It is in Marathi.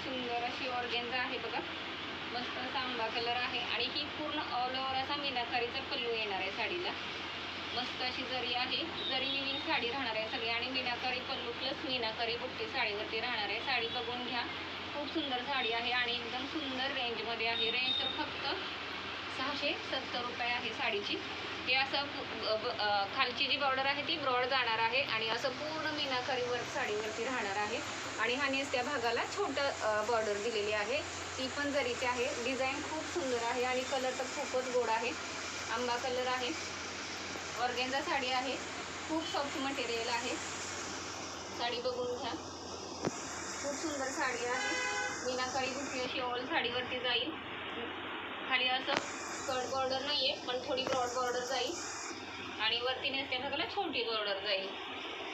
सुंदर अशी ऑर्गेन्झा आहे बघा, मस्त असा आंबा कलर आहे आणि ही पूर्ण ऑल ओव्हर असा मीनाकारीचा पल्लू येणार आहे साडीला। मस्त अशी जरी आहे, जरी विविंग साडी राहणार आहे सगळी आणि मीनाकारी पल्लू प्लस मीनाकारी बुट्टी साडीवरती राहणार आहे। साडी बघून घ्या, खूप सुंदर साडी आहे आणि एकदम सुंदर रेंजमध्ये आहे। रेंज तर फक्त 670 रुपये आहे साडीची। हे असं खालची जी बॉर्डर आहे ती ब्रॉड जाणार आहे आणि असं पूर्ण मीनाकारी वर्क साडीवरती राहणार आहे आणि हा नेसत्या भागाला छोटं बॉर्डर दिलेली आहे, ती पण जरीची आहे। डिझाईन खूप सुंदर आहे आणि कलर तर खूपच गोड आहे, आंबा कलर आहे। ऑर्गेन्झा साडी आहे, खूप सॉफ्ट मटेरियल आहे। साडी बघून घ्या, खूप सुंदर साडी आहे। मीनाकारी बुट्टी अशी ऑल साडीवरती जाईल, खाली असं स्कर्ट बॉर्डर नाही आहे पण थोडी ब्रॉड बॉर्डर जाईल आणि वरती नेसत्या भागाला छोटी बॉर्डर जाईल।